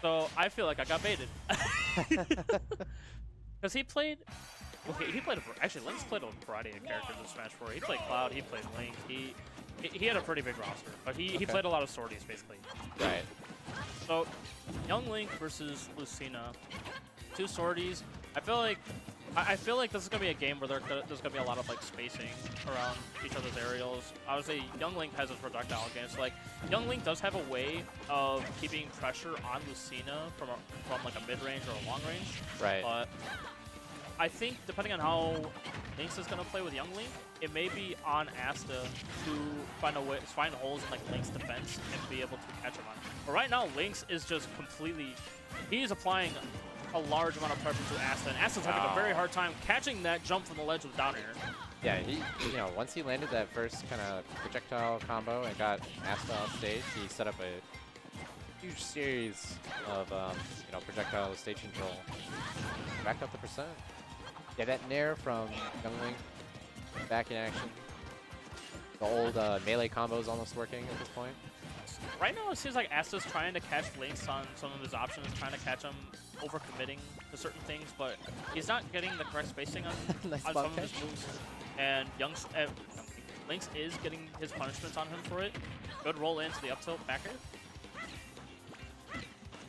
So I feel like I got baited. Because he played... Okay, he played... Actually, Links played a variety of characters in Smash 4. He played Cloud, he played Link, he had a pretty big roster. But he played a lot of sorties, basically. Right. So, Young Link versus Lucina. 2 sorties. I feel like this is gonna be a game where there's gonna be a lot of like spacing around each other's aerials. Obviously, Young Link has his projectile game, so like Young Link does have a way of keeping pressure on Lucina from like a mid range or a long range. Right. But I think depending on how Lynx is gonna play with Young Link, it may be on Asta to find holes in like Link's defense and be able to catch him on. But right now, Lynx is just completely. He's applying a large amount of pressure to Asta, and Asta's having a very hard time catching that jump from the ledge with down air. Yeah, once he landed that first kind of projectile combo and got Asta off stage, he set up a huge series of projectile stage control. Backed up the percent. Yeah, that nair from Young Link back in action. The old melee combo is almost working at this point. Right now, it seems like Asta's trying to catch Lynx on some of his options, trying to catch him overcommitting to certain things, but he's not getting the correct spacing on, Nice on some of his moves. And Lynx is getting his punishments on him for it. Good roll into the up tilt back air.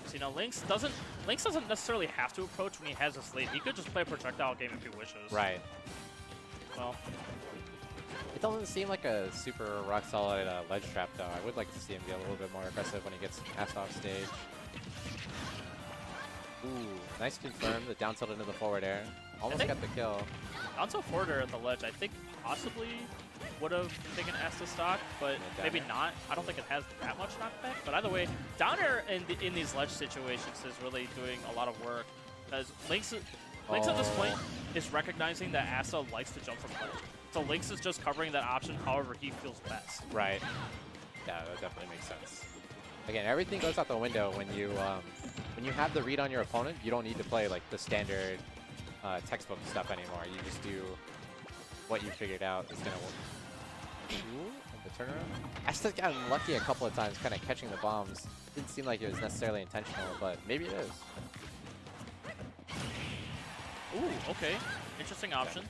So, Lynx doesn't necessarily have to approach when he has his lead. He could just play a projectile game if he wishes. Right. Well, it doesn't seem like a super rock solid ledge trap though. I would like to see him be a little bit more aggressive when he gets asked off stage. Ooh, nice confirm. The down tilt into the forward air. Almost got the kill. Down tilt forward air at the ledge, I think possibly would have taken Asta stock, but maybe not. I don't think it has that much knockback. But either way, down air in these ledge situations is really doing a lot of work. Because Lynx at this point is recognizing that Asta likes to jump from ledge. So Lynx is just covering that option however he feels best. Right. Yeah, that definitely makes sense. Again, everything goes out the window when you have the read on your opponent. You don't need to play like the standard textbook stuff anymore. You just do what you figured out is gonna work. Ooh, the turnaround. Asta's gotten lucky a couple of times, kind of catching the bombs. Didn't seem like it was necessarily intentional, but maybe it is. Ooh, okay, interesting option.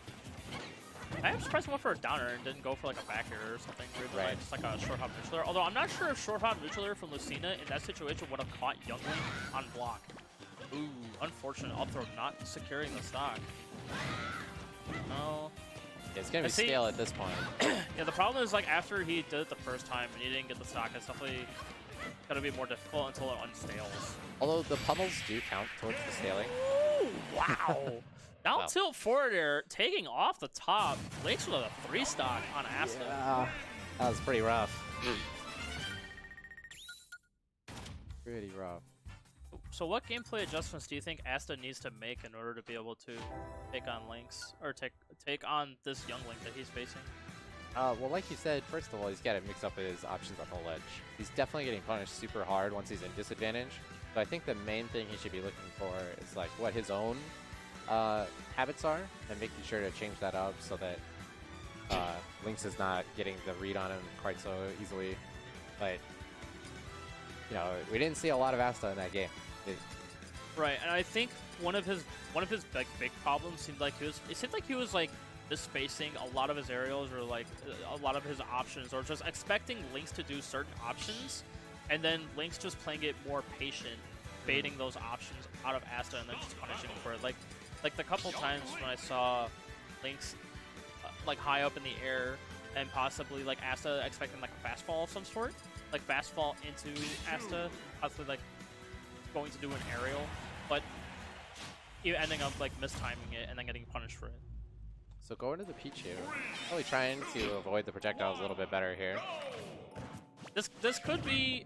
I am surprised he went for a downer and didn't go for like a back air or something. Right. Like, just like a short hop neutral air. Although I'm not sure if short hop neutral air from Lucina in that situation would have caught Young Link on block. Ooh, unfortunate up throw not securing the stock. No. Yeah, it's gonna be stale at this point. Yeah, the problem is like after he did it the first time and he didn't get the stock, it's definitely gonna be more difficult until it unstales. Although the pummels do count towards the staling. Ooh, wow. Down tilt forward air, taking off the top. Lynx with a 3 stock on Asta. Yeah, that was pretty rough. Pretty rough. So what gameplay adjustments do you think Asta needs to make in order to be able to take on Lynx, or take on this Young Link that he's facing? Well, like you said, first of all, he's got to mix up his options on the ledge. He's definitely getting punished super hard once he's in disadvantage. But I think the main thing he should be looking for is like what his own habits are, and making sure to change that up so that Lynx is not getting the read on him quite so easily. But we didn't see a lot of Asta in that game. Right, and I think one of his big problems seemed like he was like misspacing a lot of his aerials, or like a lot of his options, or just expecting Lynx to do certain options, and then Lynx just playing it more patient, baiting those options out of Asta and then just punishing him for it. Like the couple times when I saw Lynx like high up in the air and possibly like Asta expecting like a fast fall of some sort, like fast fall into Asta, possibly like going to do an aerial, but you ending up like mistiming it and then getting punished for it. So going to the Pichu, really trying to avoid the projectiles a little bit better here. This could be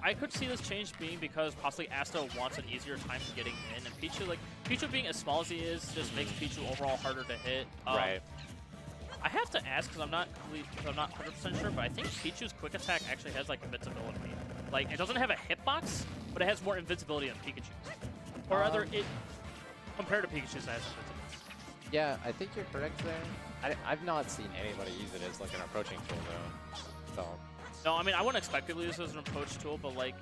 I could see this change being because possibly Asta wants an easier time getting in, and Pichu being as small as he is just makes Pichu overall harder to hit. Right. I have to ask because I'm not 100% sure, but I think Pichu's quick attack actually has like invincibility. Like it doesn't have a hitbox, but it has more invincibility than Pikachu's. Or rather, it compared to Pikachu's, it has invincibility. Yeah, I think you're correct there. I've not seen anybody use it as like an approaching tool though. So. No, I mean I wouldn't expect people to use it as an approach tool, but like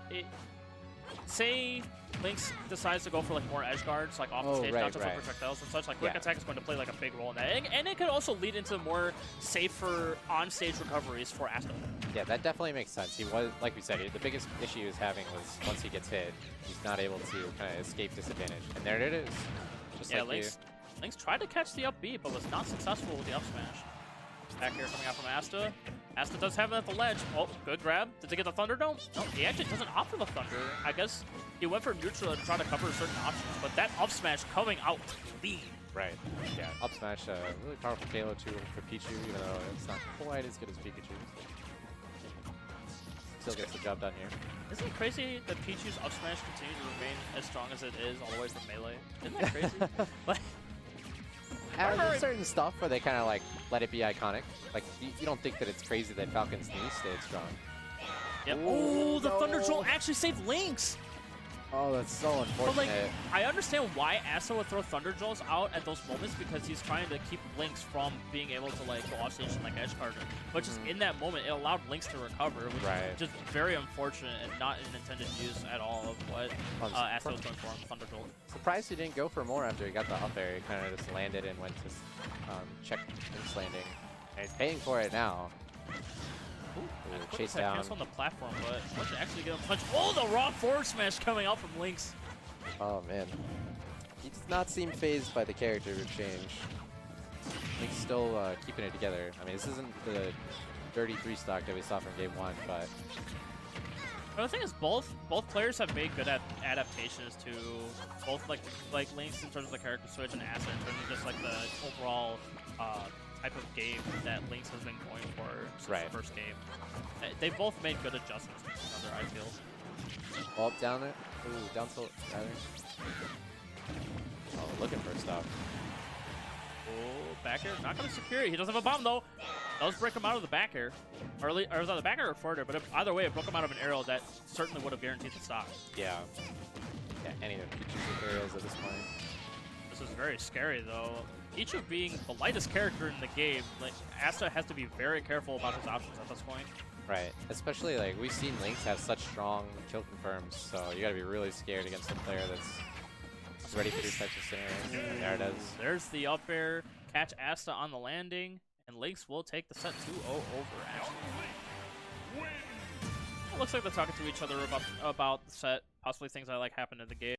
say Links decides to go for like more edge guards, like off the stage, not just for projectiles and such. Like quick attack is going to play like a big role in that, and it could also lead into more safer on-stage recoveries for Asta. Yeah, that definitely makes sense. He was, like we said, the biggest issue he was having was once he gets hit, he's not able to kind of escape disadvantage. And there it is. Just yeah, like Links tried to catch the up B, but was not successful with the up smash. Back here coming out from Asta. Asta does have it at the ledge. Oh, good grab. Did they get the Thunderdome? No, he actually doesn't opt for the Thunder. I guess he went for neutral to try to cover certain options, but that up smash coming out clean. Right. Yeah, up smash, really powerful KO too for Pichu, even though it's not quite as good as Pikachu. Still gets the job done here. Isn't it crazy that Pichu's up smash continues to remain as strong as it is all the way from melee? Isn't that crazy? Like, there's certain stuff where they kind of like let it be iconic. Like you don't think that it's crazy that Falcon's knee stayed strong. Yep. Oh, the Thunder Jolt actually saved Links. Oh, that's so unfortunate. But like, I understand why Asta would throw Thunder Jolts out at those moments because he's trying to keep Links from being able to like go off stage and like edge guard him. But just in that moment, it allowed Links to recover, which is just very unfortunate and not an intended use at all of what Asta was going for on Thunder Jolt. Surprised he didn't go for more after he got the up air. He kind of just landed and went to check Links landing. And he's paying for it now. Ooh, chase down. Cancel on the platform, but once it actually get him punched. Oh, the raw forward smash coming out from Links. Oh man, he does not seem phased by the character change. Links still keeping it together. I mean, this isn't the dirty 3-stock that we saw from game 1, but the thing is, both players have made good adaptations to both like Links in terms of the character switch and Asta in terms of just like the overall type of game that Links has been going for since the first game. They both made good adjustments to each other, I feel. Oh, down there. Ooh, down tilt, rather. Oh, looking for stuff. Oh, back air. Not going to secure it. He doesn't have a bomb, though. That was break him out of the back air. Or was that the back air or forward air? But either way, it broke him out of an arrow that certainly would have guaranteed the stock. Yeah. Yeah, any of Pichu's arrows at this point. This is very scary, though. Pichu being the lightest character in the game, like Asta has to be very careful about his options at this point. Right, especially like we've seen Links have such strong kill confirms, so you gotta be really scared against a player that's ready for these types of scenarios. There it is. There's the up air, catch Asta on the landing, and Links will take the set 2-0 over, actually. It looks like they're talking to each other about the set, possibly things that like happened in the game.